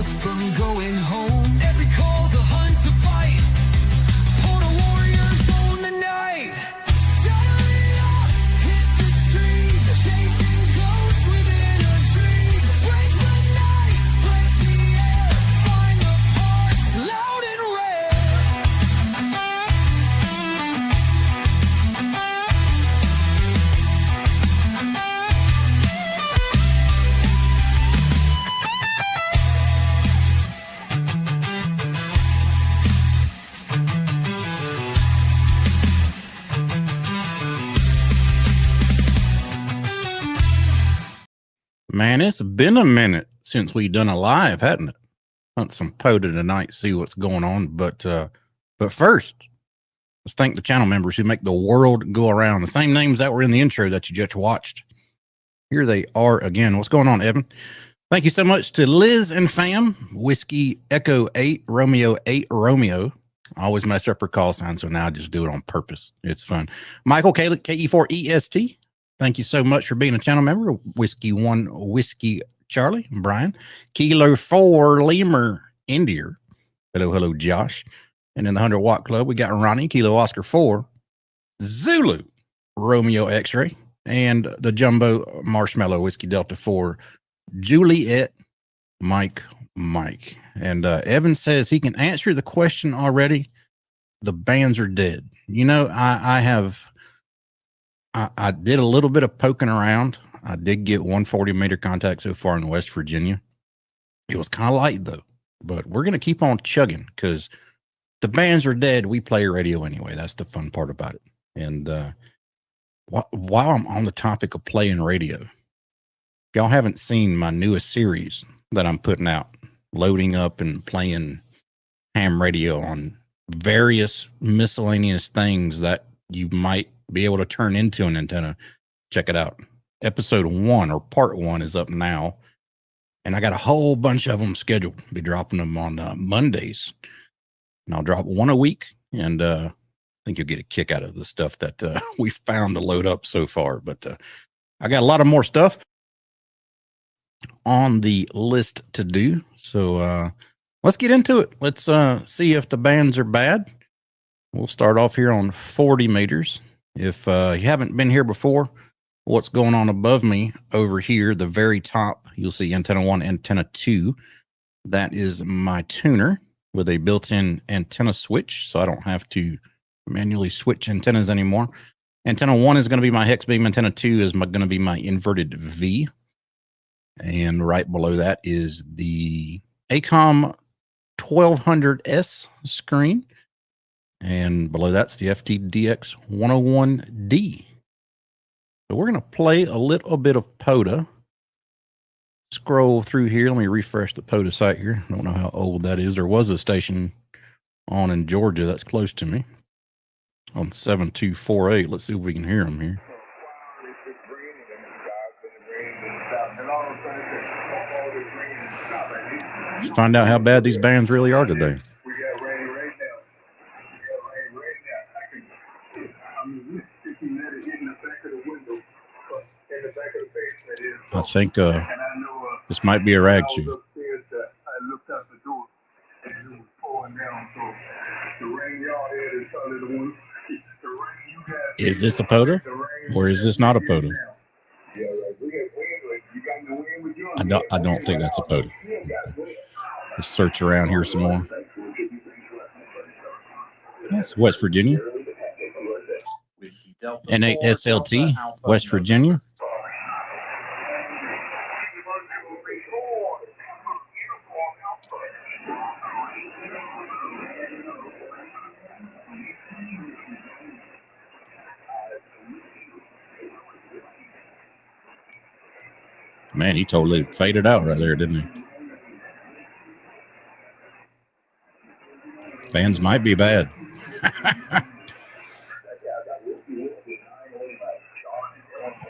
us from going home. Every call's a hunt to fight. POTA warriors own the night. Dial up, hit the street, chasing ghosts within a dream. Break the night, break the air, find the parts loud and rare. Man, it's been a minute since we done a live, hadn't it? Hunt some POTA tonight, see what's going on. But first, let's thank the channel members who make the world go around. The same names that were in the intro that you just watched. Here they are again. What's going on, Evan? Thank you so much to Liz and fam. Whiskey Echo 8, Romeo 8, Romeo. I always mess up her call sign, so now I just do it on purpose. It's fun. Michael Caleb, KE4EST. Thank you so much for being a channel member. Whiskey 1, Whiskey Charlie, Brian. Kilo 4, Lemur, India. Hello, Josh. And in the 100 Watt Club, we got Ronnie, Kilo Oscar 4, Zulu, Romeo X-Ray, and the Jumbo Marshmallow, Whiskey Delta 4, Juliet, Mike. And Evan says he can answer the question already. The bands are dead. You know, I did a little bit of poking around. I did get 140 meter contact so far in West Virginia. It was kind of light though, but we're going to keep on chugging because the bands are dead. We play radio anyway. That's the fun part about it. And while I'm on the topic of playing radio, if y'all haven't seen my newest series that I'm putting out, loading up and playing ham radio on various miscellaneous things that you might be able to turn into an antenna. Check it out. Episode 1 or part 1 is up now. And I got a whole bunch of them scheduled. Be dropping them on Mondays. And I'll drop one a week. And I think you'll get a kick out of the stuff that we found to load up so far. But I got a lot of more stuff on the list to do. So let's get into it. Let's see if the bands are bad. We'll start off here on 40 meters. If you haven't been here before, what's going on above me over here, the very top, you'll see antenna 1, antenna 2. That is my tuner with a built-in antenna switch, so I don't have to manually switch antennas anymore. Antenna 1 is going to be my hex beam. Antenna 2 is going to be my inverted V. And right below that is the ACOM 1200S screen. And below that's the FTDX 101D. So we're going to play a little bit of POTA. Scroll through here. Let me refresh the POTA site here. I don't know how old that is. There was a station on in Georgia that's close to me on 7248. Let's see if we can hear them here. Let's find out how bad these bands really are today. I think this might be a rag shoe. Is this a POTA or is this not a POTA? I don't think that's a POTA. Let's search around here some more. That's West Virginia. N8SLT, West Virginia. Man, he totally faded out right there, didn't he? Fans might be bad.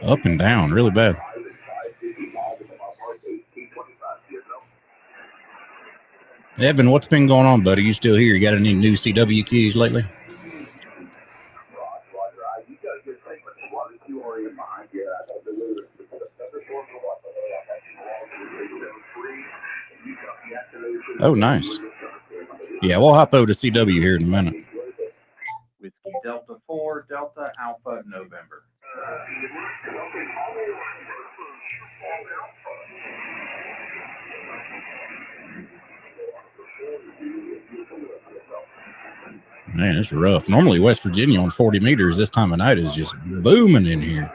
Up and down, really bad. Evan, what's been going on, buddy? You still here? You got any new CW keys lately? Oh, nice. Yeah, we'll hop over to CW here in a minute. Whiskey Delta 4, Delta Alpha November. Man, it's rough. Normally, West Virginia on 40 meters this time of night is just booming in here.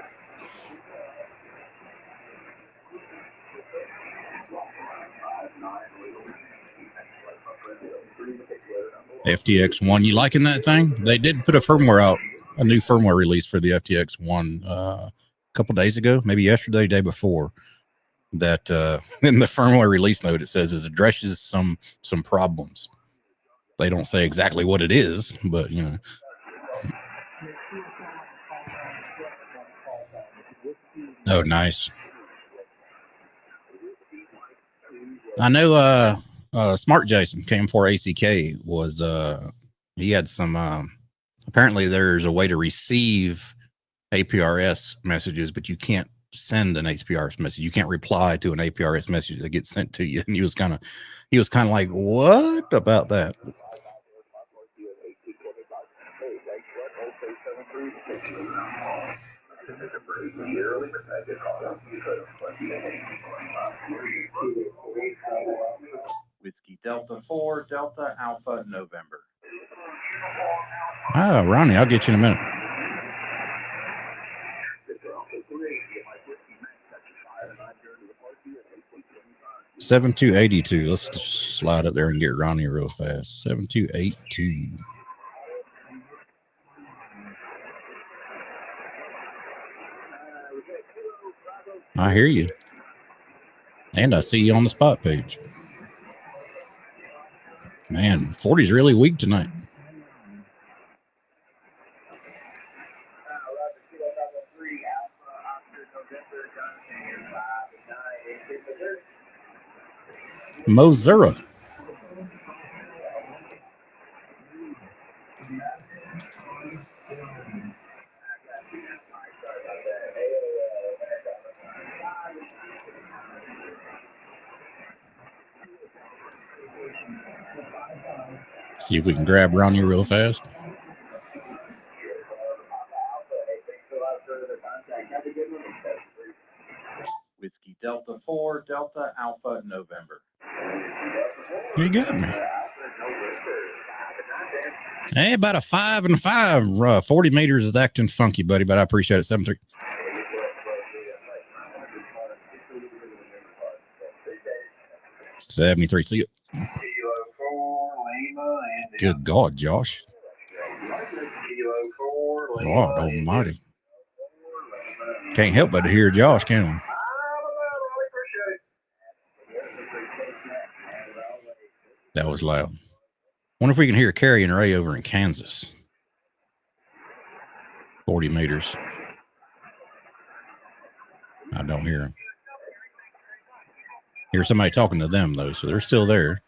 FTX1, you liking that thing? They did put a firmware out, a new firmware release for the FTX1 a couple days ago, maybe yesterday, day before. That in the firmware release note, it says it addresses some problems. They don't say exactly what it is, but you know. Oh, nice. I know Smart Jason came for ACK was he had some apparently there's a way to receive APRS messages, but you can't send an APRS message. You can't reply to an APRS message that gets sent to you. And he was kind of like, what about that? Whiskey Delta 4, Delta Alpha November. Ah, Ronnie, I'll get you in a minute. $7282. Let's just slide up there and get Ronnie real fast. 7282. I hear you. And I see you on the spot page. Man, 40's really weak tonight. Mozilla. See if we can grab Ronnie real fast. Whiskey Delta 4, Delta Alpha November. You got me. Hey, about a 5 and 5. 40 meters is acting funky, buddy, but I appreciate it. 7-3. $73. See you. Good God, Josh. God almighty. Can't help but to hear Josh, can we? That was loud. Wonder if we can hear Carrie and Ray over in Kansas. 40 meters. I don't hear them. Hear somebody talking to them, though, so they're still there.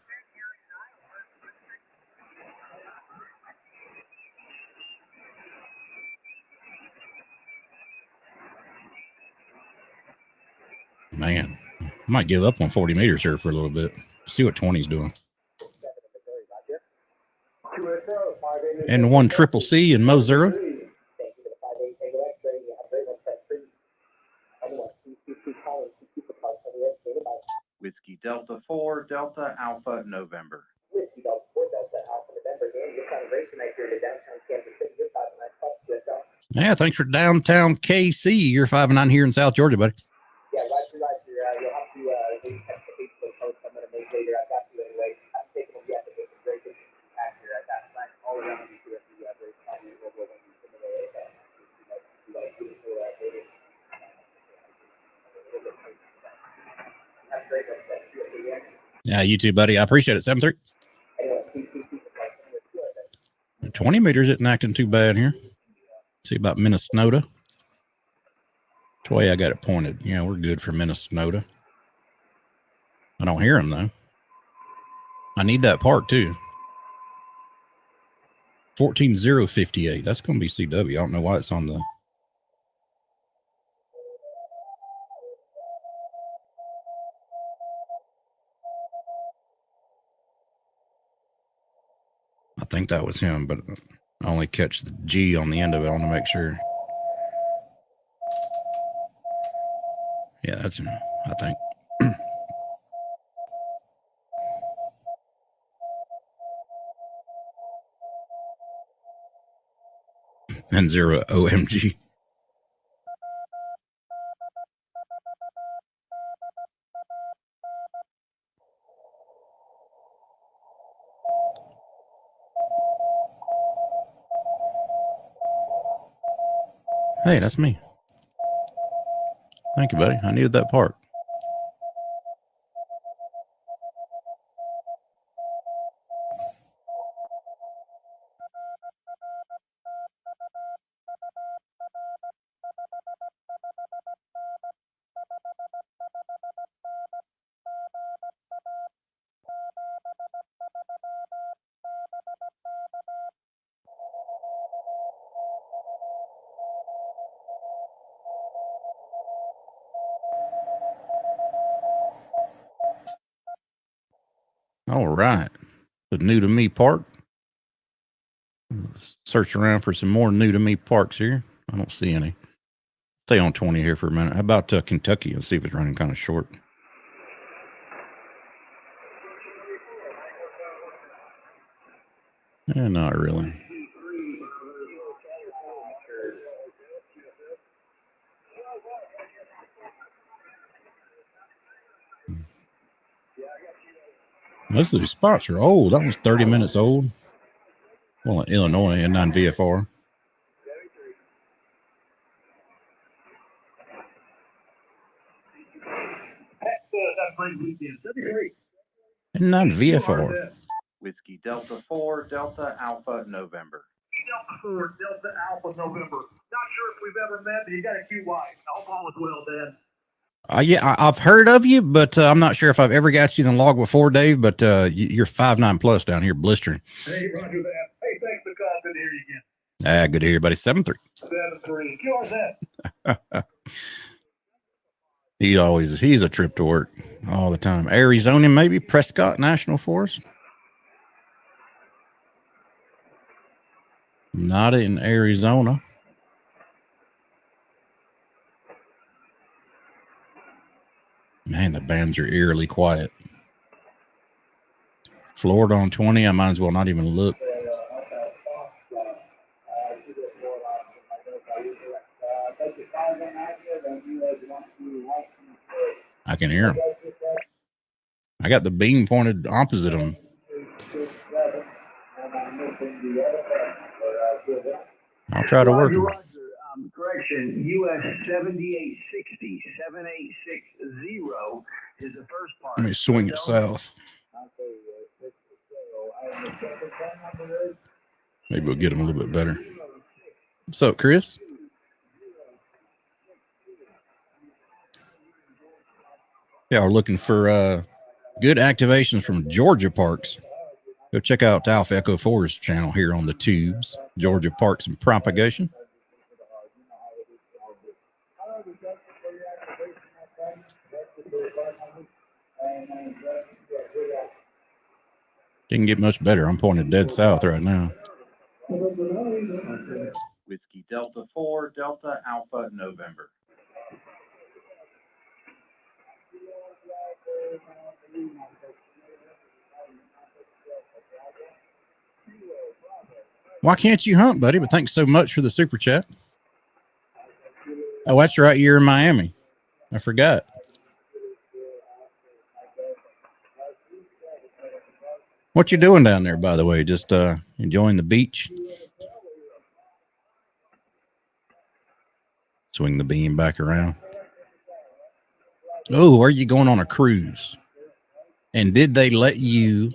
Man, I might give up on 40 meters here for a little bit. See what 20's doing. And 1 triple C in Mozilla. Whiskey Delta 4, Delta Alpha November. Whiskey Delta 4, Delta Alpha November. Dan, you're kind of racing right here to downtown Kansas City. You're 5-9. Yeah, thanks for downtown KC. You're 5-9 here in South Georgia, buddy. Yeah, right. You'll have to text the Facebook post I'm going to make later. I got you anyway. I'm taking a guess at this break after I got flags all around you to the break. Yeah, you too, buddy. I appreciate it. 7-3. 20 meters isn't acting too bad here. See about Minnesota. That's the way I got it pointed. Yeah, we're good for Minnesota. I don't hear them, though. I need that park, too. 14,058. That's going to be CW. I don't know why it's on the... I think that was him, but I only catch the G on the end of it. I want to make sure. Yeah, that's him, I think. And 0 OMG. Hey, that's me. Thank you, buddy. I needed that part. All right. The new to me park. Let's search around for some more new to me parks here. I don't see any. Stay on 20 here for a minute. How about Kentucky? Let's see if it's running kind of short. Yeah, not really. Most of these spots are old. That was 30 minutes old. Well, in Illinois and non VFR. And non VFR. Whiskey Delta 4, Delta Alpha November. Delta 4, Delta Alpha November. Not sure if we've ever met, but you got a cute wife. I hope all is well, Dan. Yeah, I've heard of you, but I'm not sure if I've ever got you in the log before, Dave. But you're 5'9" plus down here, blistering. Hey, Roger that. Hey, thanks for calling. Good to hear you again. Good to hear you, buddy. 7'3". 7'3". QRZ. He's a trip to work all the time. Arizona, maybe Prescott National Forest. Not in Arizona. Man, the bands are eerily quiet. Florida on 20. I might as well not even look. I can hear them. I got the beam pointed opposite them. I'll try to work them. Correction, US 7860, 7860 is the first part. Let me swing it south. Maybe we'll get them a little bit better. What's up, Chris? Yeah, we're looking for good activations from Georgia parks. Go check out Alpha Echo 4's channel here on the tubes. Georgia Parks and Propagation. Didn't get much better. I'm pointed dead south right now. Whiskey Delta 4, Delta Alpha November. Why can't you hunt, buddy? But thanks so much for the super chat. Oh, that's right. You're in Miami. I forgot. What you doing down there, by the way? Just enjoying the beach? Swing the beam back around. Oh, are you going on a cruise? And did they let you,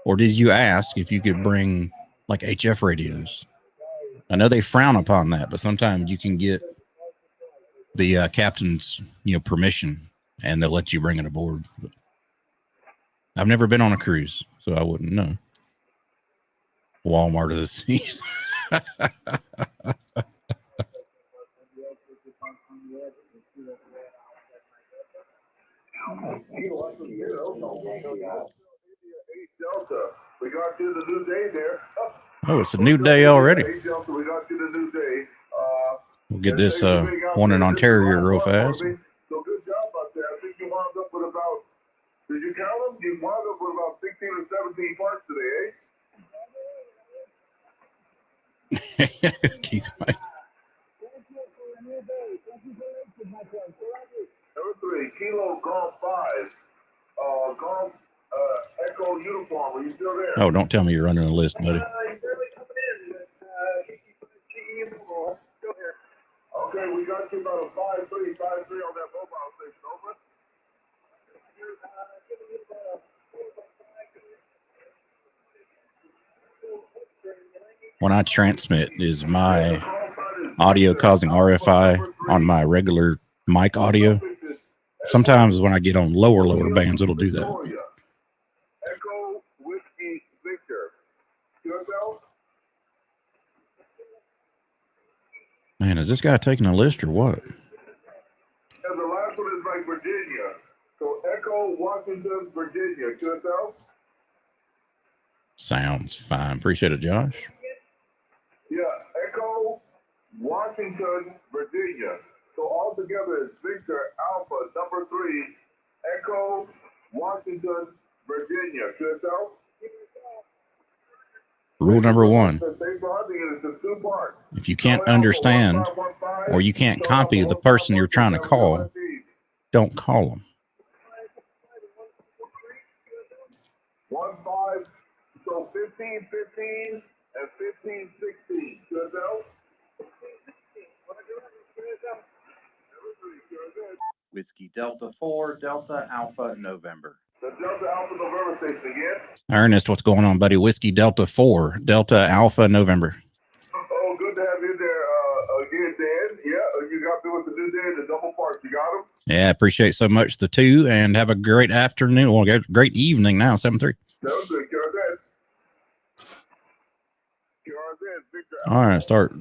or did you ask if you could bring like HF radios? I know they frown upon that, but sometimes you can get the captain's, permission, and they'll let you bring it aboard. But I've never been on a cruise, so I wouldn't know. Walmart of the seas. Delta, we got to the new day there. Oh, it's a new day already. Hey, Delta, we got you the new day. We'll get this one in Ontario real fast. So good job out there. I think you wound up with about, did you count them? You wound up with about 16 or 17 parts today, Keith, mate. Number 3, Kilo Golf 5. Golf Echo Uniform. Are you still there? Oh, don't tell me you're running a list, buddy. He's barely coming in. Okay, we got you about a 5-3 on that mobile station. Over. When I transmit, is my audio causing RFI on my regular mic audio? Sometimes when I get on lower bands, it'll do that. Echo Whiskey Victor. QSL? Man, is this guy taking a list or what? And the last one is like Virginia. So Echo Washington, Virginia. QSL? Sounds fine. Appreciate it, Josh. Yeah, Echo Washington, Virginia. So all together is Victor Alpha number 3, Echo Washington, Virginia. QSL? Rule number 1. If you can't understand or you can't copy the person you're trying to call, don't call them. 1-5, so 15-15 and 15-16. QSL? Whiskey Delta 4, Delta Alpha November. The Delta Alpha November station again. Ernest, what's going on, buddy? Whiskey Delta 4, Delta Alpha November. Oh, good to have you there again, Dan. Yeah, you got me with the new Dan, the double parts. You got them? Yeah, appreciate so much the 2, and have a great afternoon. Well, great evening now, 7-3. That was good. All right, start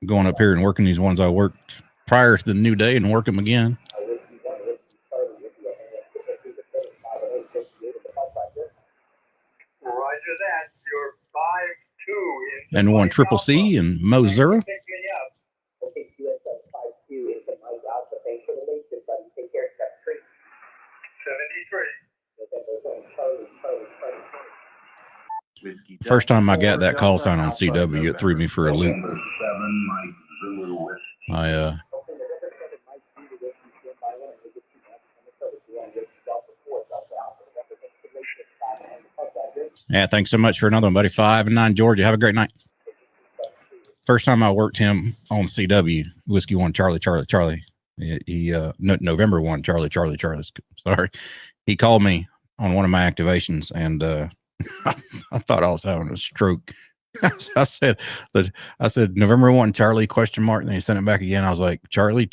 going up here and working these ones I worked prior to the new day and work them again. Roger that. You're 5-2. And one Triple C in Missouri. First time I got that call sign on CW, it threw me for a loop. Yeah, thanks so much for another one, buddy. 5 and 9, Georgia. Have a great night. First time I worked him on CW, Whiskey 1, Charlie. November 1, Charlie. Sorry. He called me on one of my activations, and I thought I was having a stroke. I said November 1, Charlie, question mark. And then he sent it back again. I was like, Charlie,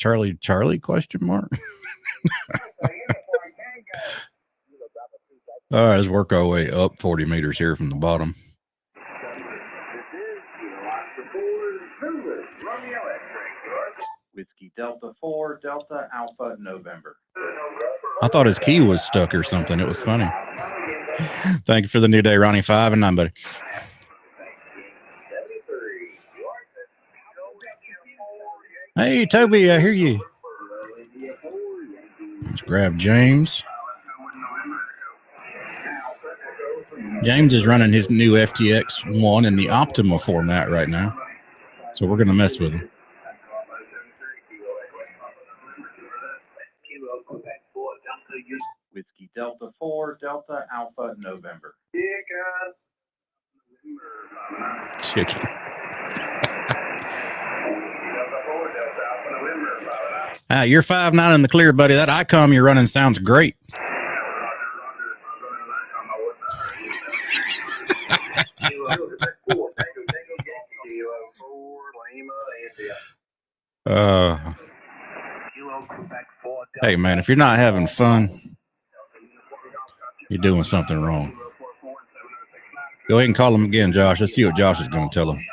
question mark. All right, let's work our way up 40 meters here from the bottom. Whiskey Delta 4, Delta Alpha November. I thought his key was stuck or something. It was funny. Thank you for the new day, Ronnie. 5 and 9, buddy. Hey, Toby, I hear you. Let's grab James. James is running his new FTX 1 in the Optima format right now. So we're going to mess with him. Whiskey Delta 4, Delta Alpha November. Chicken. You're 5-9 in the clear, buddy. That ICOM you're running sounds great. Hey, man, if you're not having fun, you're doing something wrong. Go ahead and call him again, Josh. Let's see what Josh is going to tell him.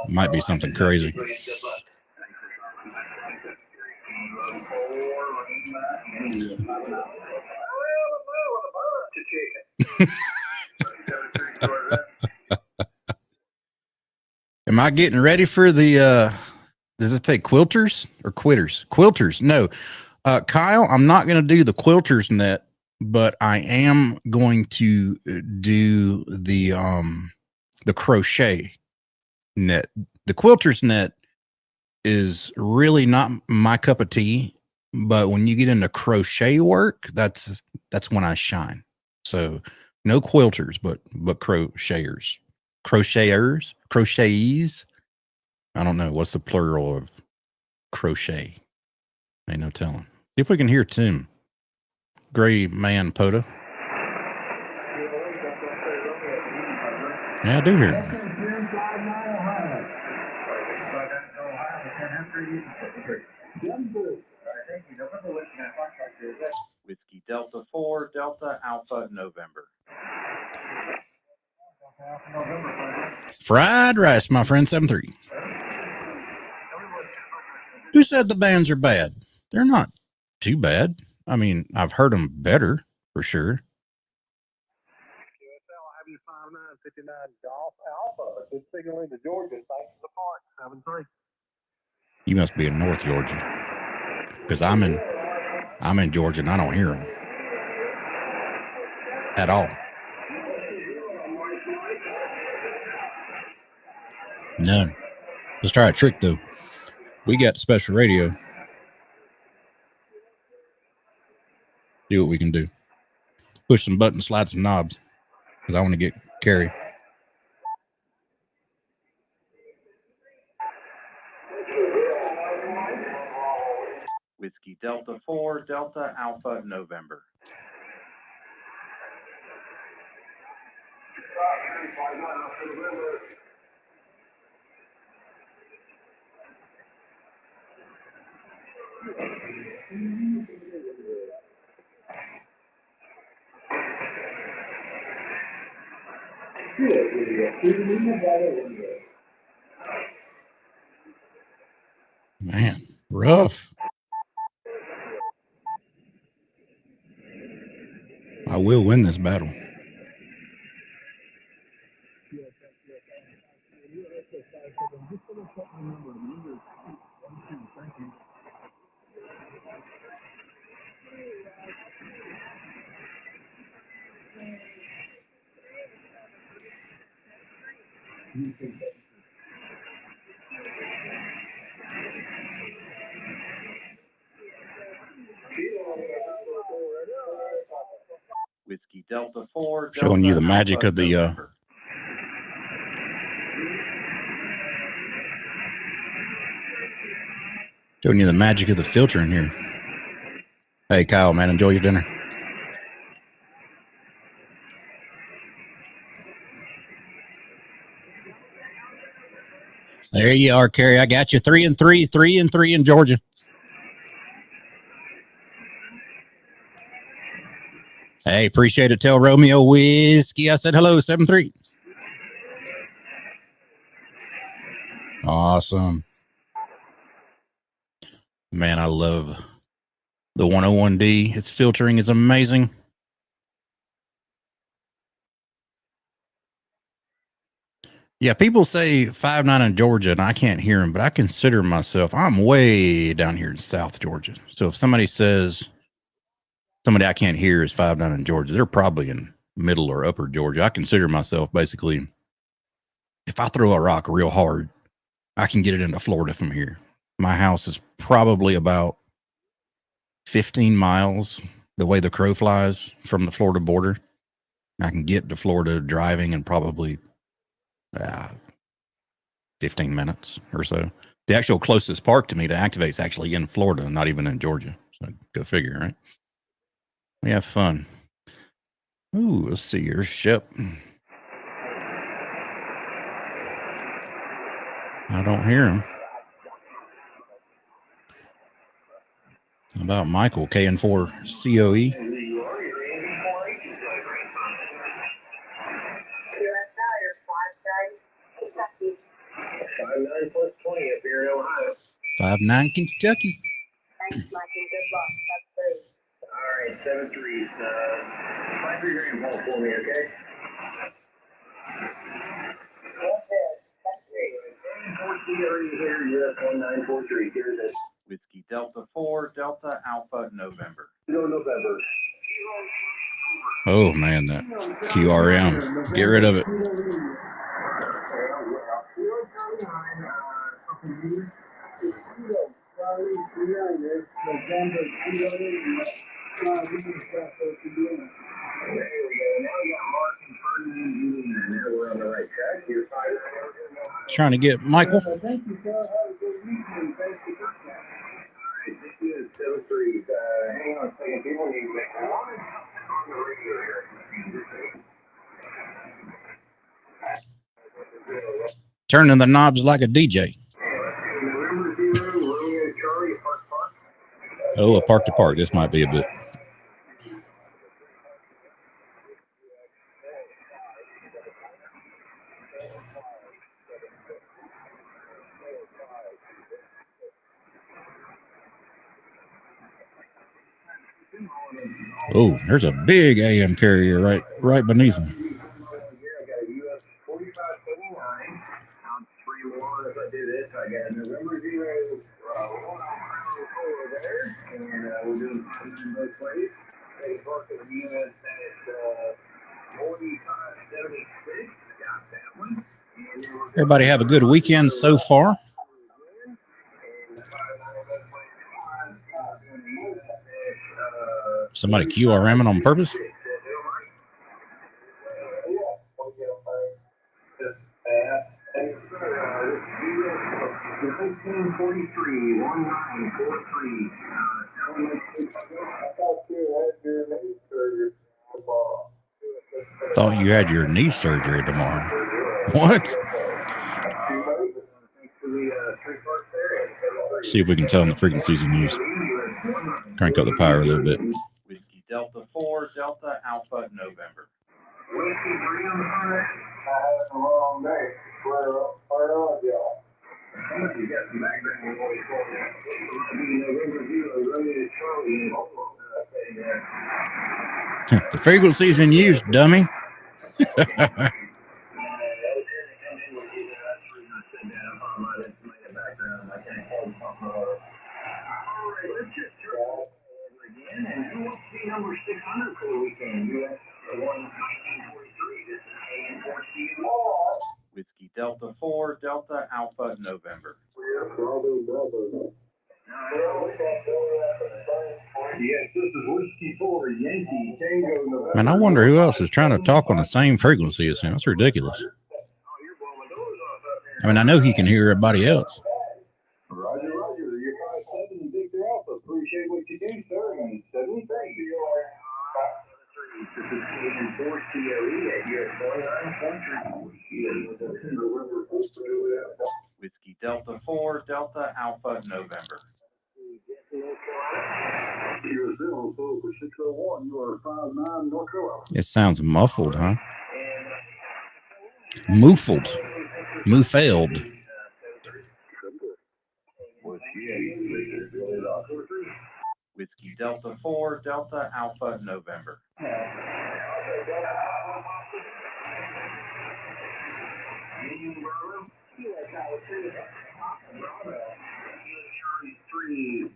It might be something crazy. I getting ready for the does it say quilters or quitters? Quilters. No. Kyle, I'm not going to do the quilters net, but I am going to do the crochet net. The quilters net is really not my cup of tea, but when you get into crochet work, that's when I shine. So no quilters, but crocheters. Crochetees. I don't know what's the plural of crochet. Ain't no telling. See if we can hear Tim. Gray man POTA. Yeah, I do hear him. Whiskey Delta 4, Delta Alpha November. Fried rice, my friend, 7-3. Who said the bands are bad? They're not too bad. I mean, I've heard them better, for sure. You must be in North Georgia. Because I'm in Georgia and I don't hear them. At all. None. Let's try a trick, though. We got special radio. See what we can do. Push some buttons, slide some knobs. Because I want to get Carrie. Whiskey Delta 4, Delta Alpha November. Man, rough. I will win this battle. Whiskey Delta 4, Showing you the Delta magic Alpha of the November. showing you the magic of the filter in here. Hey, Kyle, man, enjoy your dinner. There you are, Carrie. I got you 3-3, 3-3 in Georgia. Hey, appreciate it. Tell Romeo Whiskey I said hello, 7-3. Awesome. Man, I love the 101D. Its filtering is amazing. Yeah, people say 5-9 in Georgia, and I can't hear them, but I consider myself, I'm way down here in South Georgia. So if somebody says somebody I can't hear is 5-9 in Georgia, they're probably in middle or upper Georgia. I consider myself basically, if I throw a rock real hard, I can get it into Florida from here. My house is probably about 15 miles the way the crow flies from the Florida border. I can get to Florida driving in probably 15 minutes or so. The actual closest park to me to activate is actually in Florida, not even in Georgia. So go figure, right? We have fun. Ooh, let's see your ship. I don't hear him. How about Michael, KN4 COE? +20 up here in Ohio. 5-9 Kentucky. Thanks, Mike, and good luck. That's great. All right, 7-3. 5-3 green ball for me, okay? That's it. That's great. Whiskey Delta 4, Delta Alpha November. Oh man, that QRM. Get rid of it. Trying to get Michael. Thank you, sir. Have a good weekend. Thanks for coming. This is 73. Hang on a second. People need to make one on the radio here. Turning the knobs like a DJ. November 0, Romeo Charlie, Park Park. Oh, a park to park. This might be a bit. Oh, there's a big AM carrier right beneath him. Here I got a US 4579. I'll three more if I do this. I got a November 0, 104 there. And we're doing both ways. They park at the US at 4576. Got that one. And then we're Everybody have a good weekend so far. Somebody QRMing on purpose. 1543 1943. Thought you had your knee surgery tomorrow. What? See if we can tell them the frequencies in use. Crank up the power a little bit. Whiskey Delta 4, Delta Alpha November. Whiskey 3 on the front. I had a long day. Fire on, y'all. You got some background noise going on. November 0, Romeo Charlie. The frequencies in use, dummy. Number 600 for the weekend. US 1943. This is AM4C. Whiskey Delta 4, Delta Alpha November. Yes, this is Whiskey 4, Yankee Tango November. Man, I wonder who else is trying to talk on the same frequency as him. That's ridiculous. I mean, I know he can hear everybody else. Roger, you're 5-7 Victor Alpha. Appreciate what you do, sir. And 73. This is AM4 COE at US 29. Whiskey Delta 4, Delta Alpha November. For 601, you are 59 North Carolina. It sounds muffled, huh? Muffled. Muffled. Whiskey Delta 4, Delta Alpha November.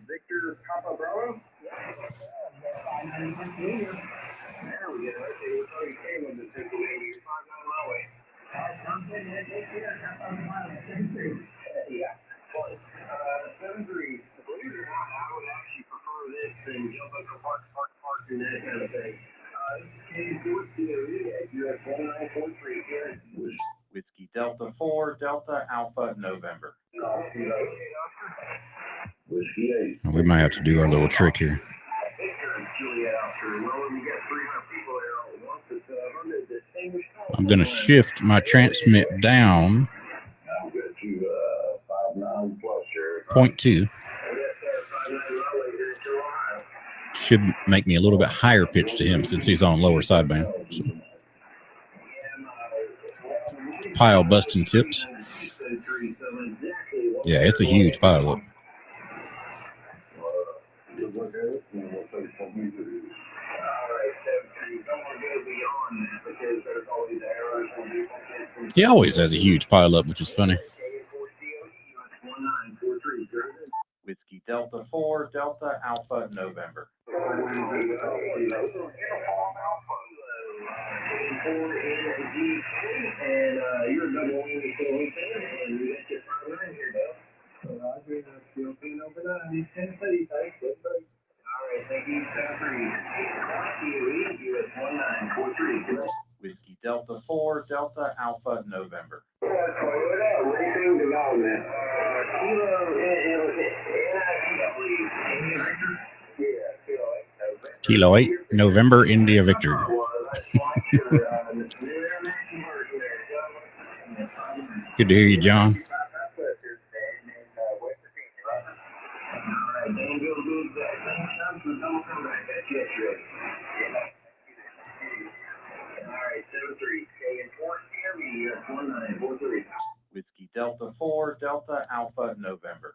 Victor Papa Bravo. There we go. Okay, we're talking Caleb to take away. You're 5-9 my way. Yeah. 7-3. Believe it or not, I would actually prefer this than jump up to park, and that kind of thing. This is K4 at US 1943 here. Whiskey Delta 4, Delta Alpha November. Whiskey 8. We might have to do our little trick here. I'm going to shift my transmit down 0.2. Should make me a little bit higher pitch to him since he's on lower sideband. So. Pile busting tips. Yeah, it's a huge pile. Look. He always has a huge pile up, which is funny. Delta Alpha November. And you're a double wing, so we can, and we got your 5-9 here, Dale. Roger, that's still clean over 9. Tennessee, thanks. All right, thank you, 7-3. US 1943. Whiskey Delta 4, Delta Alpha November. Racing development. Kilo, Kilo 8, November, India Victory. Good to hear you, John. Whiskey Delta 4, Delta Alpha November.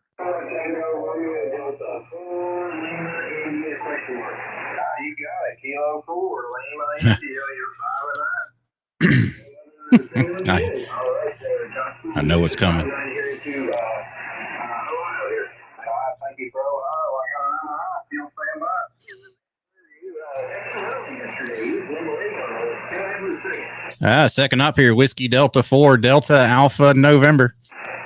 You got it. Kilo 4, Lima, India, you're 5-9. I know what's coming. Thank you, bro. Oh, I got an MRI. Still stand by. Second up here, Whiskey Delta 4, Delta Alpha November.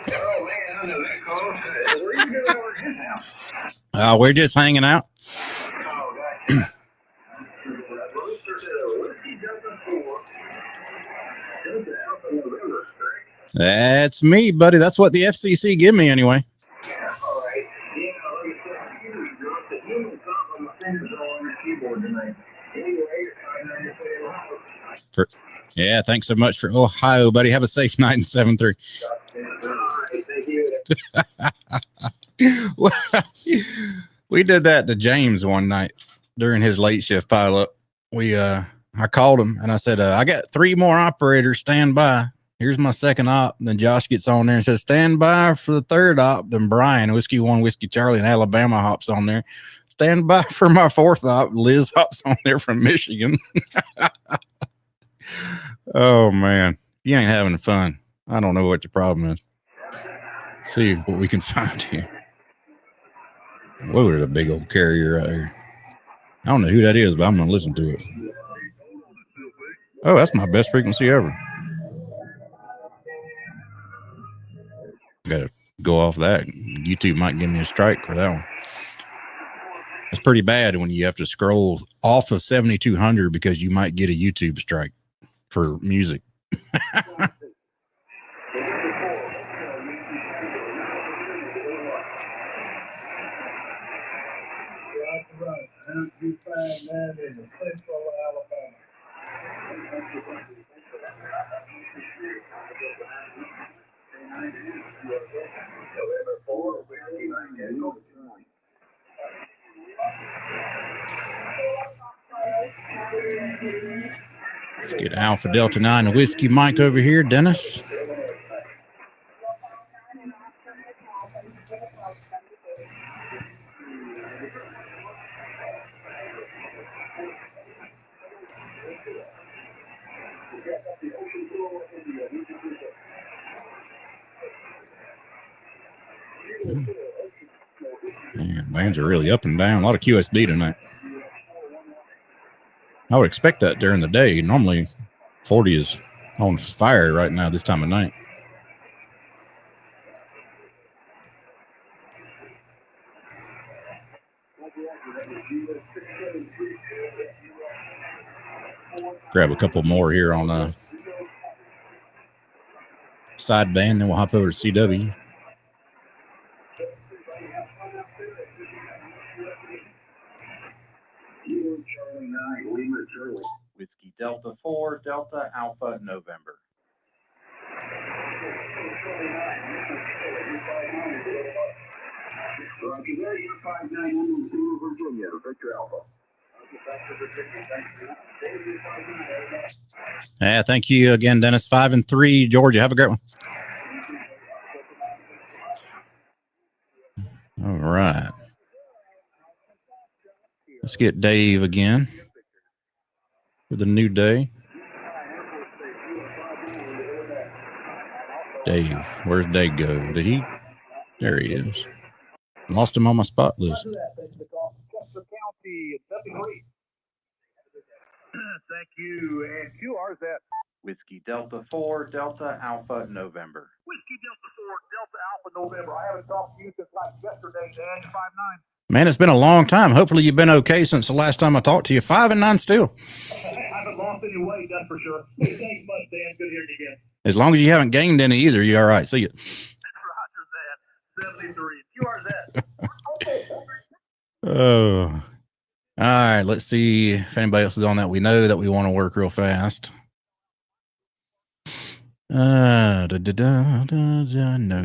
Oh, man, I know that call. What are you doing over his house? We're just hanging out. Oh, gotcha. That's me, buddy. That's what the FCC give me anyway. All right. Yeah, like I said, you dropped the human thumb on my fingers all on your keyboard tonight. Anyway, Yeah, thanks so much for Ohio, buddy. Have a safe night in 7-3. We did that to James one night during his late shift pileup. I called him and I said, I got 3 more operators stand by. Here's my second op. And then Josh gets on there and says, stand by for the third op. Then Brian, Whiskey 1, Whiskey Charlie in Alabama, hops on there. Stand by for my fourth op. Liz hops on there from Michigan. Oh, man. You ain't having fun. I don't know what your problem is. See what we can find here. Whoa, there's a big old carrier right here. I don't know who that is, but I'm going to listen to it. Oh, that's my best frequency ever. Got to go off that. YouTube might give me a strike for that one. It's pretty bad when you have to scroll off of 7200 because you might get a YouTube strike for music. You find that in the central Alabama. Let's get Alpha Delta 9 and Whiskey Mike over here, Dennis. Man, bands are really up and down. A lot of QSD tonight. I would expect that during the day. Normally, 40 is on fire right now this time of night. Grab a couple more here on a sideband, then we'll hop over to CW. Whiskey Delta 4, Delta Alpha November. Yeah, thank you again, Dennis. 5-3, Georgia. Have a great one. All right. Let's get Dave again for the new day. Dave, where's Dave go? Did he? There he is. Lost him on my spot list. Chester County, 73. Thank you. And QR's at Whiskey Delta 4, Delta Alpha November. Whiskey Delta 4, Delta Alpha November. I haven't talked to you since like yesterday, Dan. 5-9. Man, it's been a long time. Hopefully you've been okay since the last time I talked to you. 5-9 still. I haven't lost any weight, that's for sure. Thanks much, Dan. Good hearing you again. As long as you haven't gained any either, you're all right. See you. Roger that. 73. QR's at. Oh. All right. Let's see if anybody else is on that we know that we want to work real fast. No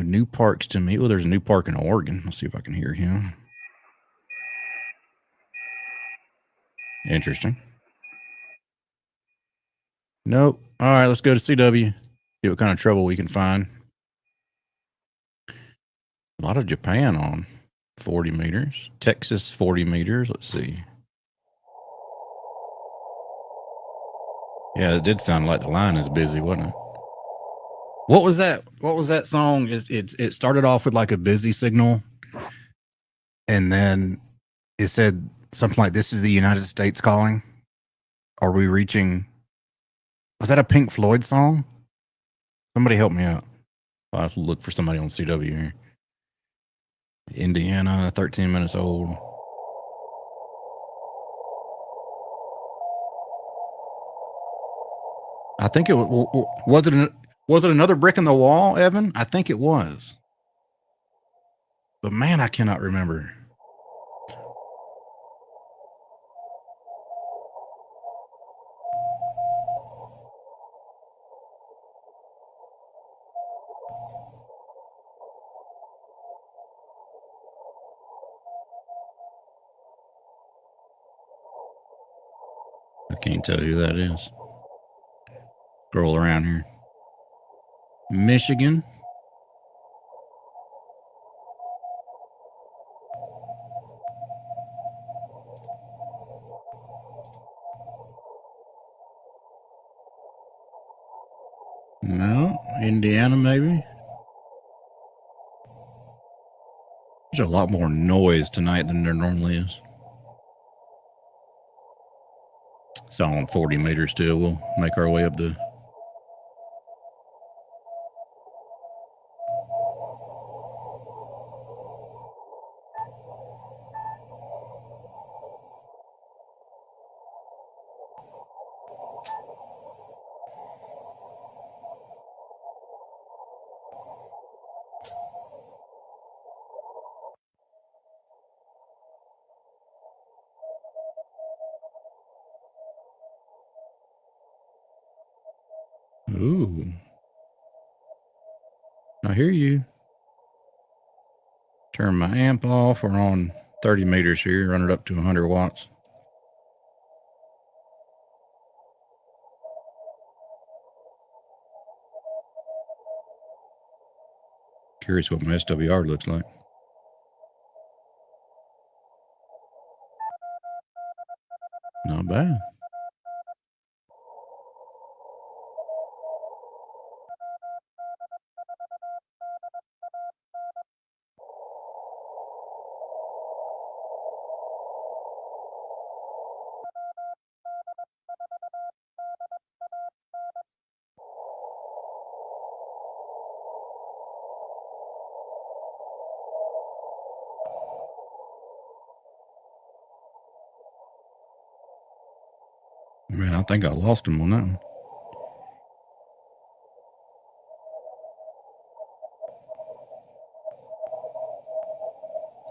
new parks to me. Oh, there's a new park in Oregon. Let's see if I can hear him. Interesting. Nope. All right, let's go to CW. See what kind of trouble we can find. A lot of Japan on 40 meters. Texas 40 meters. Let's see. Yeah, it did sound like the line is busy, wasn't it? What was that? What was that song? It started off with like a busy signal, and then it said something like, "This is the United States calling." Are we reaching? Was that a Pink Floyd song? Somebody help me out. I'll have to look for somebody on CW here. Indiana, 13 minutes old. I think it was it another brick in the wall, Evan? I think it was. But man, I cannot remember. I can't tell you who that is. Scroll around here. Michigan. No, Indiana maybe. There's a lot more noise tonight than there normally is. It's all on 40 meters still. We'll make our way up to. Ooh. I hear you. Turn my amp off. We're on 30 meters here. Run it up to 100 watts. Curious what my SWR looks like. Not bad. Man, I think I lost him on that one.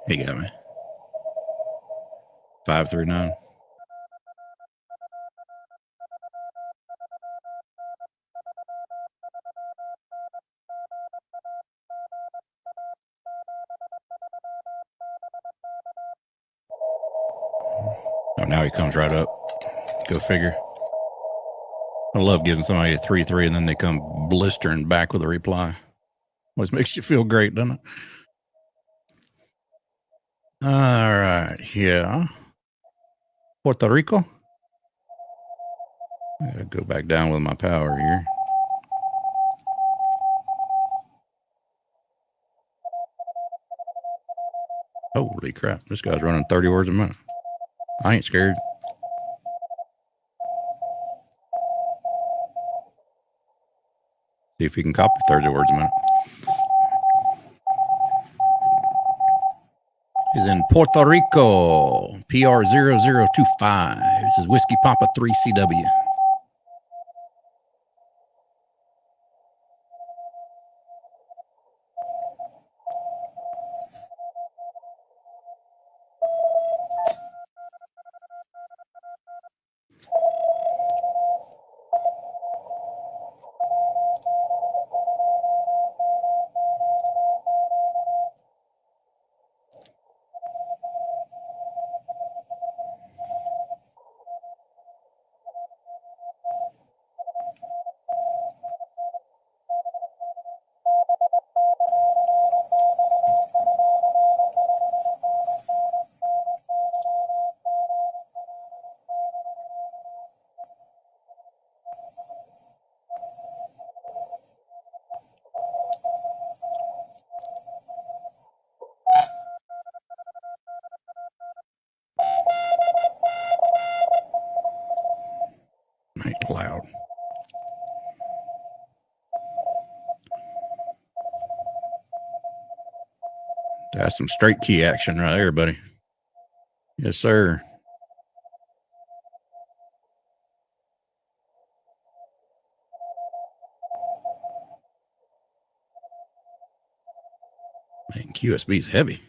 He got me. 539. Oh, now he comes right up. Go figure. I love giving somebody a 3-3 and then they come blistering back with a reply. Always makes you feel great, doesn't it? All right, yeah. Puerto Rico. I gotta go back down with my power here. Holy crap. This guy's running 30 words a minute. I ain't scared. See if he can copy 30 words a minute. He's in Puerto Rico, PR0025. This is Whiskey Papa 3CW. Ain't loud. That's some straight key action right there, buddy. Yes, sir. Man, QSB's heavy.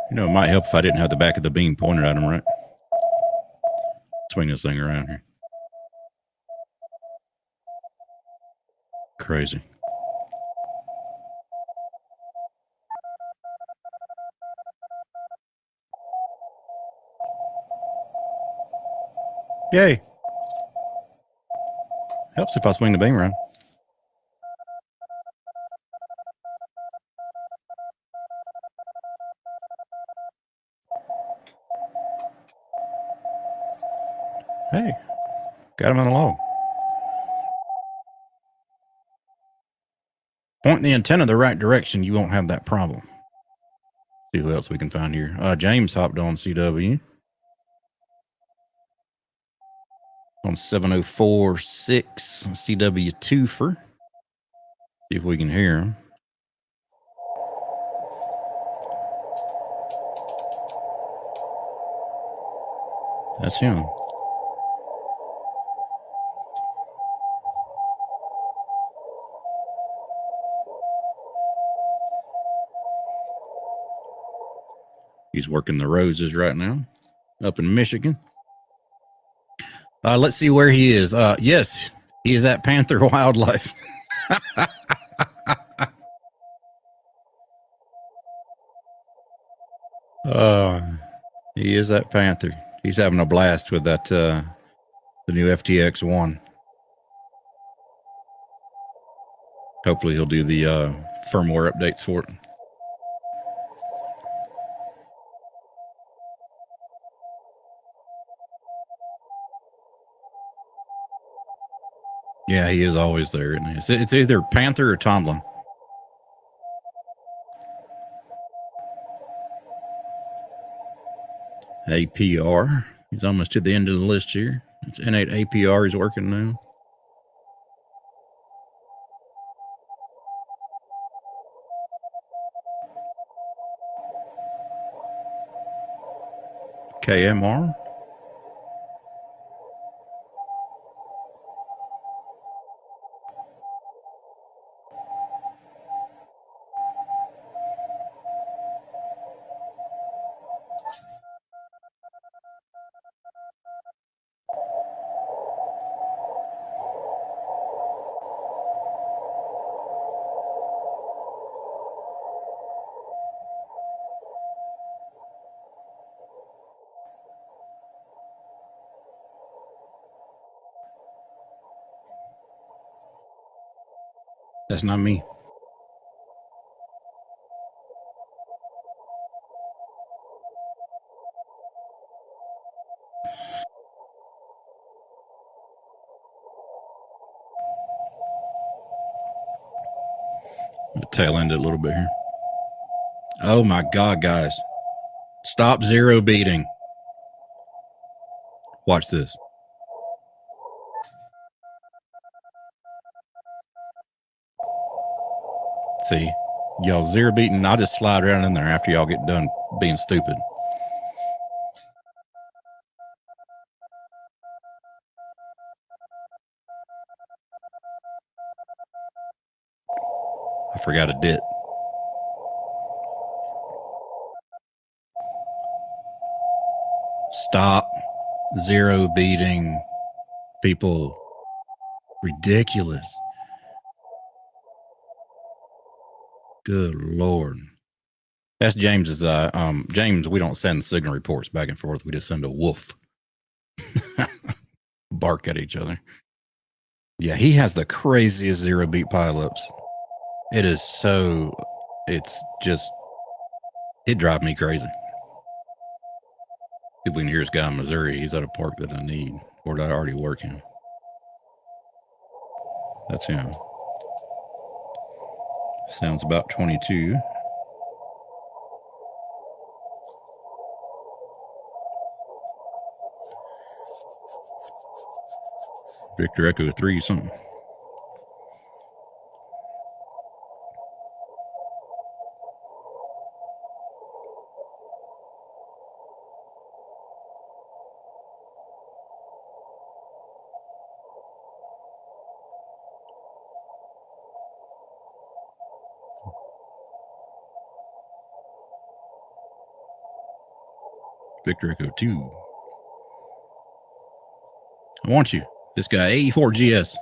You know, it might help if I didn't have the back of the beam pointed at him, right? Swing this thing around here. Crazy. Yay. Helps if I swing the beam around. Hey, got him on a log. Point the antenna the right direction, you won't have that problem. See who else we can find here. James hopped on CW. On 7046 CW2 for. See if we can hear him. That's him. He's working the roses right now up in Michigan. Let's see where he is. Yes, he is at Panther Wildlife. He is at Panther. He's having a blast with that, the new FTX1. Hopefully he'll do the firmware updates for it. Yeah, he is always there. It's either Panther or Tomlin. APR. He's almost to the end of the list here. It's N8 APR he's working now. KMR. That's not me. Tail end it a little bit here. Oh my God, guys. Stop zero beating. Watch this. See, y'all zero beating. I'll just slide around in there after y'all get done being stupid. I forgot a dit. Stop zero beating people. Ridiculous. Good Lord. That's James's. James, we don't send signal reports back and forth. We just send a woof. Bark at each other. Yeah, he has the craziest zero beat pileups. It is so. It's just. It drives me crazy. If we can hear this guy in Missouri, he's at a park that I need, or that I already work in. That's him. Sounds about 22. Victor Echo 3 something. Victor Echo 2. I want you. This guy, 84GS.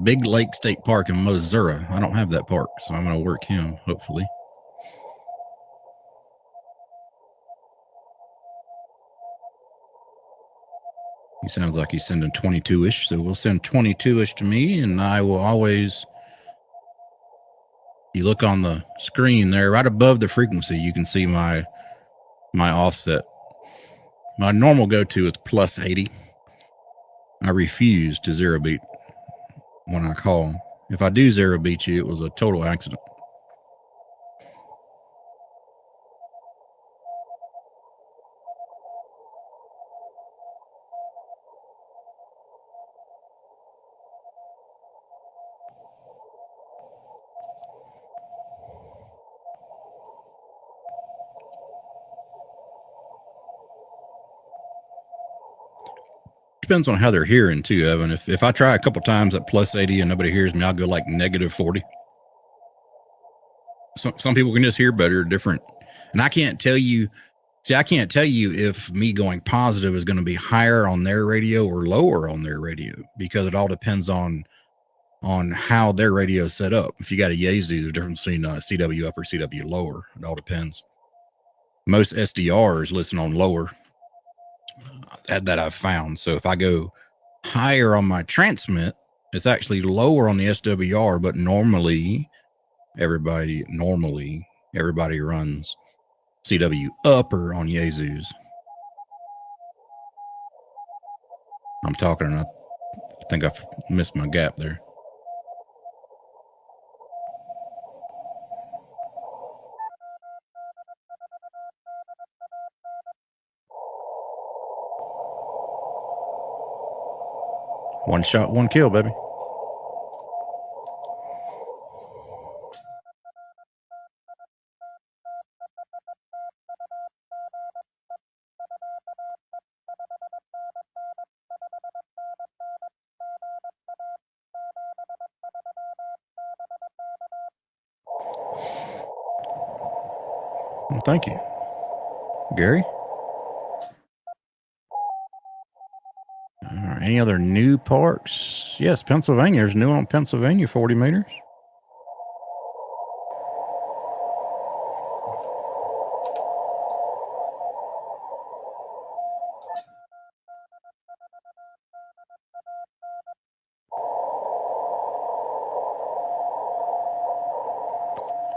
Big Lake State Park in Missouri. I don't have that park, so I'm going to work him, hopefully. He sounds like he's sending 22-ish, so we'll send 22-ish to me, and I will always... You look on the screen there, right above the frequency, you can see my offset. My normal go-to is plus 80. I refuse to zero beat when I call. If I do zero beat you, it was a total accident. Depends on how they're hearing too, Evan. If I try a couple times at plus 80 and nobody hears me, I'll go like negative 40. Some people can just hear better, different. And I can't tell you, I can't tell you if me going positive is going to be higher on their radio or lower on their radio, because it all depends on how their radio is set up. If you got a Yaesu, the difference between CW up or CW lower, it all depends. Most SDRs listen on lower, that I've found. So if I go higher on my transmit, it's actually lower on the SWR, but normally everybody runs CW upper on Yaesus. I'm talking, and I think I've missed my gap there. One shot, one kill, baby. Well, thank you, Gary. Any other new parks? Yes, Pennsylvania. There's new on Pennsylvania 40 meters.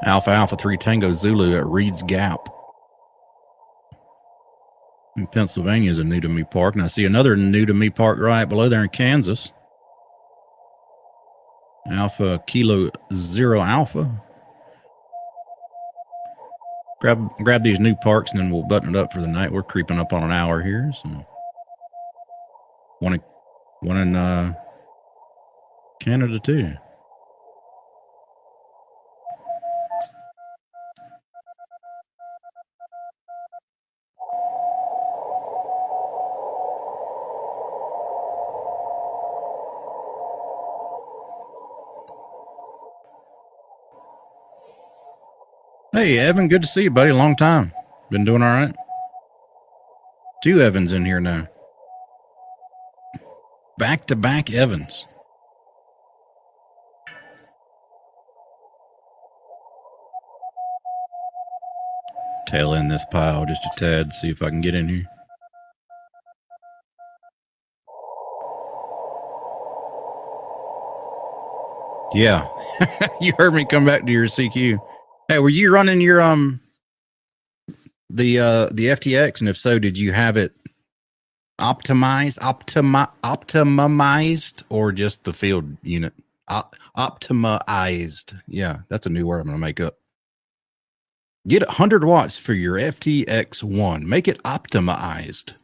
Alpha Alpha 3 Tango Zulu at Reed's Gap. In Pennsylvania is a new to me park. And I see another new to me park right below there in Kansas. Alpha Kilo Zero Alpha. Grab these new parks and then we'll button it up for the night. We're creeping up on an hour here. So one in Canada too. Hey, Evan, good to see you, buddy. Long time. Been doing all right? 2 Evans in here now. Back-to-back Evans. Tail in this pile just a tad, see if I can get in here. Yeah. You heard me come back to your CQ. Hey, were you running your the FTX, and if so, did you have it optimized, or just the field unit? Optimized. Yeah, that's a new word I'm going to make up. Get 100 watts for your FTX1. Make it optimized.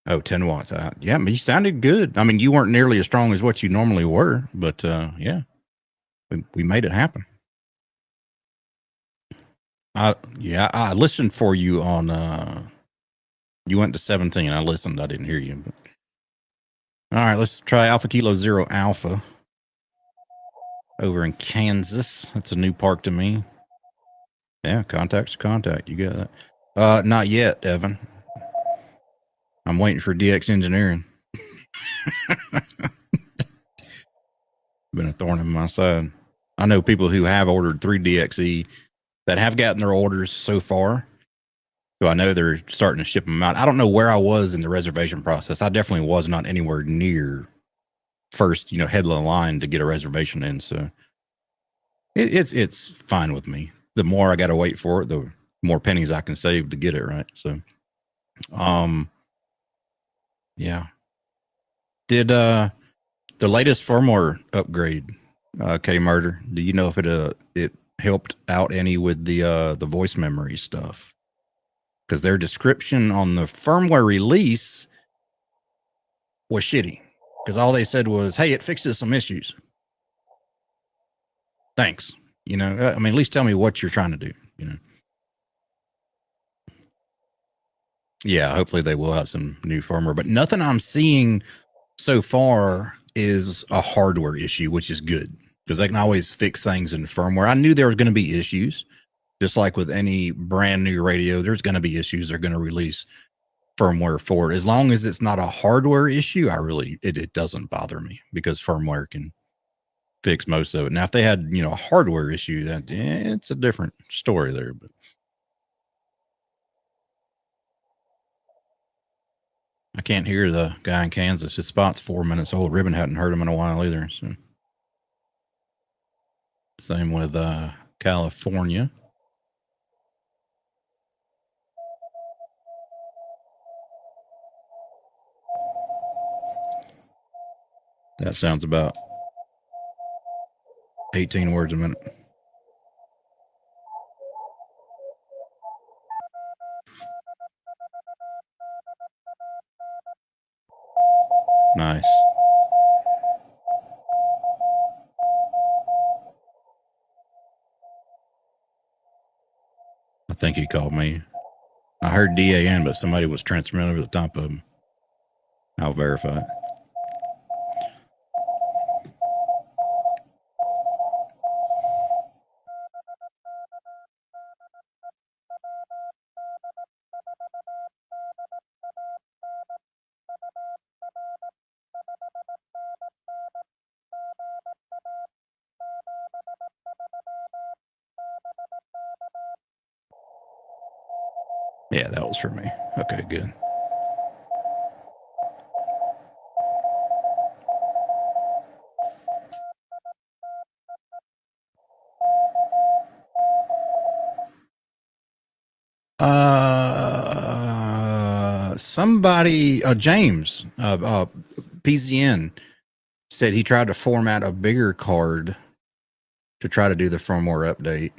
Oh, 10 watts. Yeah, you sounded good. I mean, you weren't nearly as strong as what you normally were, but yeah, we made it happen. I listened for you on, you went to 17. I listened. I didn't hear you. But. All right, let's try Alpha Kilo Zero Alpha over in Kansas. That's a new park to me. Yeah, contact's a contact. You got that. Not yet, Evan. I'm waiting for DX Engineering. Been a thorn in my side. I know people who have ordered 3DXE that have gotten their orders so far. So I know they're starting to ship them out. I don't know where I was in the reservation process. I definitely was not anywhere near first, head of the line to get a reservation in. So it's fine with me. The more I got to wait for it, the more pennies I can save to get it right. So, yeah. Did the latest firmware upgrade, K Murder? Do you know if it helped out any with the voice memory stuff? Because their description on the firmware release was shitty. Because all they said was, "Hey, it fixes some issues." Thanks. I mean, at least tell me what you're trying to do. Yeah, hopefully they will have some new firmware, but nothing I'm seeing so far is a hardware issue, which is good because they can always fix things in firmware. I knew there was going to be issues, just like with any brand new radio. There's going to be issues. They're going to release firmware for it. As long as it's not a hardware issue, it doesn't bother me because firmware can fix most of it. Now, if they had a hardware issue, that it's a different story there. But I can't hear the guy in Kansas. His spot's 4 minutes old. Ribbon hadn't heard him in a while either. So. Same with California. That sounds about 18 words a minute. Nice. I think he called me. I heard DAN, but somebody was transmitting over the top of him. I'll verify it. Yeah, that was for me. Okay, good. Somebody, James, PZN said he tried to format a bigger card to try to do the firmware update,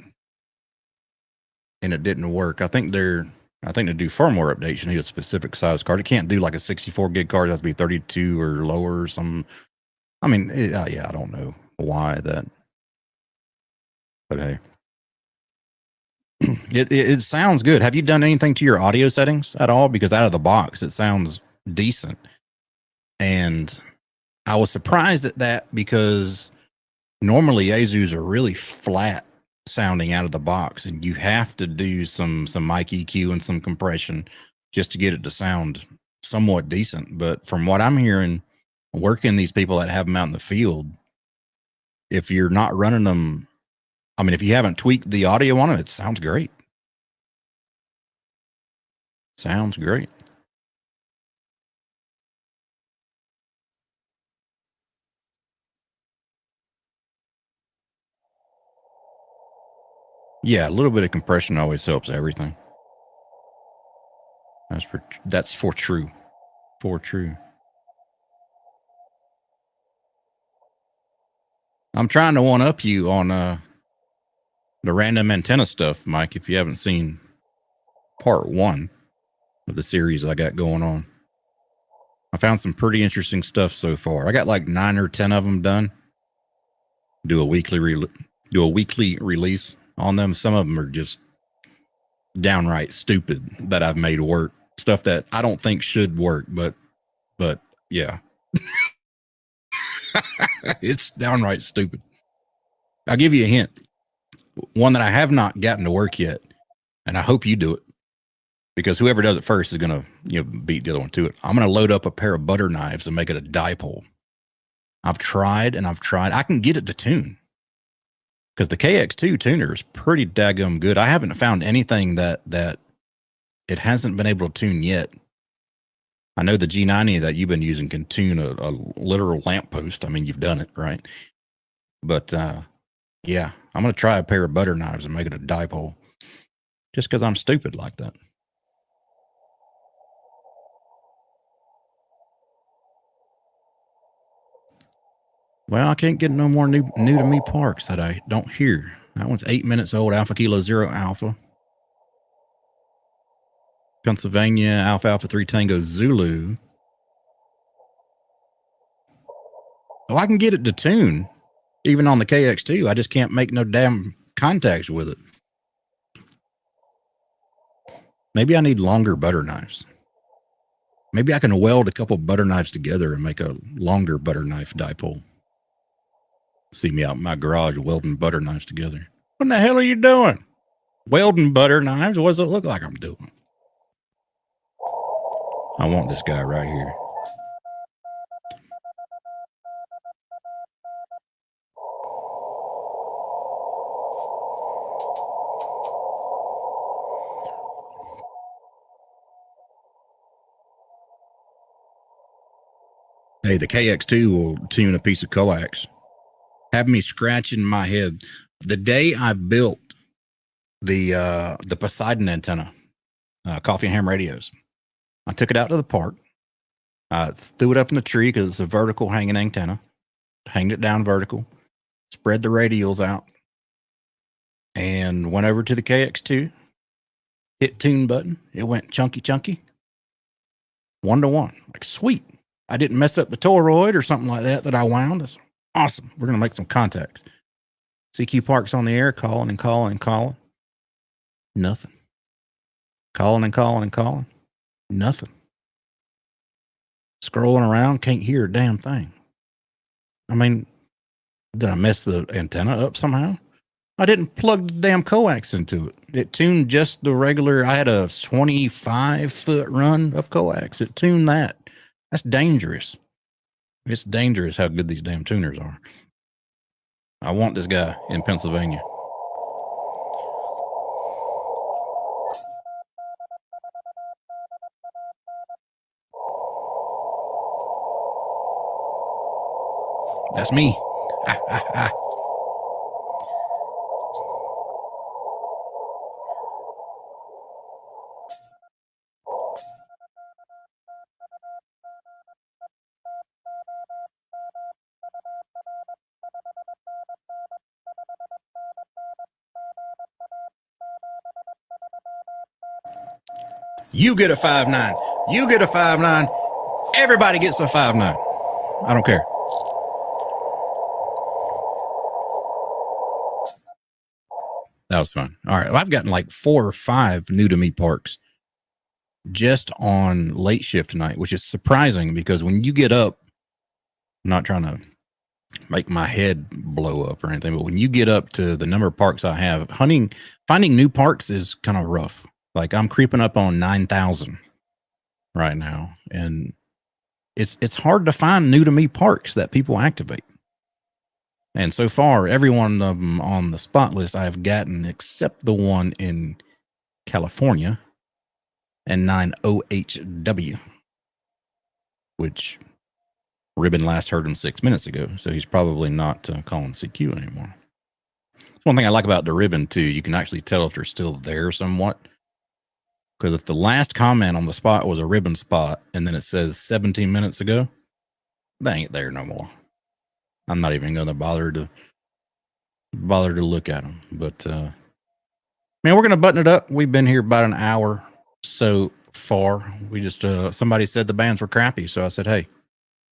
and it didn't work. I think to do firmware updates, you need a specific size card. It can't do like a 64 gig card. It has to be 32 or lower or some. I mean, yeah, I don't know why that, but hey. It sounds good. Have you done anything to your audio settings at all? Because out of the box, it sounds decent. And I was surprised at that because normally Azus are really flat sounding out of the box, and you have to do some mic EQ and some compression just to get it to sound somewhat decent. But from what I'm hearing, working these people that have them out in the field, if you're not running them, I mean, if you haven't tweaked the audio on it, it sounds great. Sounds great. Yeah, a little bit of compression always helps everything. That's for true. For true. I'm trying to one up you on the random antenna stuff, Mike, if you haven't seen part 1 of the series I got going on. I found some pretty interesting stuff so far. I got like 9 or 10 of them done. Do a weekly release on them. Some of them are just downright stupid that I've made work. Stuff that I don't think should work, but yeah. It's downright stupid. I'll give you a hint. One that I have not gotten to work yet, and I hope you do it, because whoever does it first is going to beat the other one to it. I'm going to load up a pair of butter knives and make it a dipole. I've tried. I can get it to tune, because the KX2 tuner is pretty daggum good. I haven't found anything that it hasn't been able to tune yet. I know the G90 that you've been using can tune a literal lamppost. I mean, you've done it, right? But yeah, I'm going to try a pair of butter knives and make it a dipole, just because I'm stupid like that. Well, I can't get no more new to me parks that I don't hear. That one's 8 minutes old. Alpha Kilo Zero Alpha. Pennsylvania Alpha Alpha 3 Tango Zulu. Oh, I can get it to tune, even on the KX2. I just can't make no damn contacts with it. Maybe I need longer butter knives. Maybe I can weld a couple butter knives together and make a longer butter knife dipole. See me out in my garage welding butter knives together. What the hell are you doing? Welding butter knives? What does it look like I'm doing? I want this guy right here. Hey, the KX2 will tune a piece of coax. Have me scratching my head. The day I built the Poseidon antenna, coffee and ham radios, I took it out to the park. I threw it up in the tree because it's a vertical hanging antenna. Hanged it down vertical, spread the radials out, and went over to the KX2, hit tune button. It went chunky, 1-to-1. Like, sweet. I didn't mess up the toroid or something like that I wound. That's awesome. We're going to make some contacts. CQ Park's on the air, calling. Nothing. Calling. Nothing. Scrolling around, can't hear a damn thing. I mean, did I mess the antenna up somehow? I didn't plug the damn coax into it. It tuned just the regular. I had a 25-foot run of coax. It tuned that. That's dangerous. It's dangerous how good these damn tuners are. I want this guy in Pennsylvania. That's me. You get a 5.9. You get a 5.9. Everybody gets a 5.9. I don't care. That was fun. All right. Well, I've gotten like 4 or 5 new to me parks just on late shift tonight, which is surprising because when you get up, I'm not trying to make my head blow up or anything, but when you get up to the number of parks I have, finding new parks is kind of rough. Like I'm creeping up on 9,000 right now, and it's hard to find new to me parks that people activate. And so far, every one of them on the spot list I've gotten except the one in California and 9OHW, which Ribbon last heard him 6 minutes ago, so he's probably not calling CQ anymore. One thing I like about the Ribbon too, you can actually tell if they're still there somewhat. Because if the last comment on the spot was a Ribbon spot and then it says 17 minutes ago, they ain't there no more. I'm not even going to bother to look at them. But man, we're going to button it up. We've been here about an hour so far. We just somebody said the bands were crappy, so I said, hey,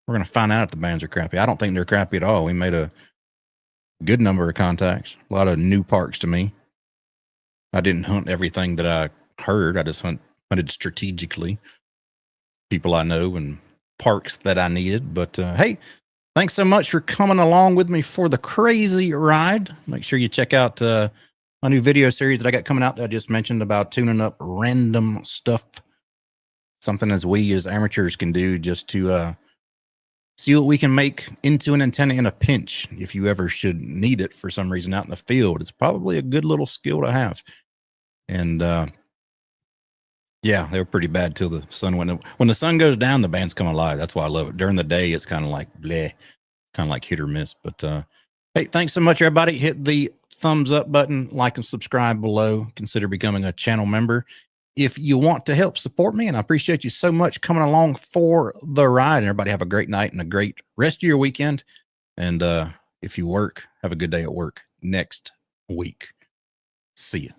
we're going to find out if the bands are crappy. I don't think they're crappy at all. We made a good number of contacts, a lot of new parks to me. I didn't hunt everything that I heard. I just hunted strategically people I know and parks that I needed. But hey, thanks so much for coming along with me for the crazy ride. Make sure you check out my new video series that I got coming out that I just mentioned about tuning up random stuff. Something as we as amateurs can do just to see what we can make into an antenna in a pinch. If you ever should need it for some reason out in the field, it's probably a good little skill to have. And yeah, they were pretty bad till the sun went up. When the sun goes down, the bands come alive. That's why I love it. During the day, it's kind of like bleh, kind of like hit or miss. But hey, thanks so much, everybody. Hit the thumbs up button, like and subscribe below. Consider becoming a channel member if you want to help support me. And I appreciate you so much coming along for the ride. And everybody have a great night and a great rest of your weekend. And if you work, have a good day at work next week. See ya.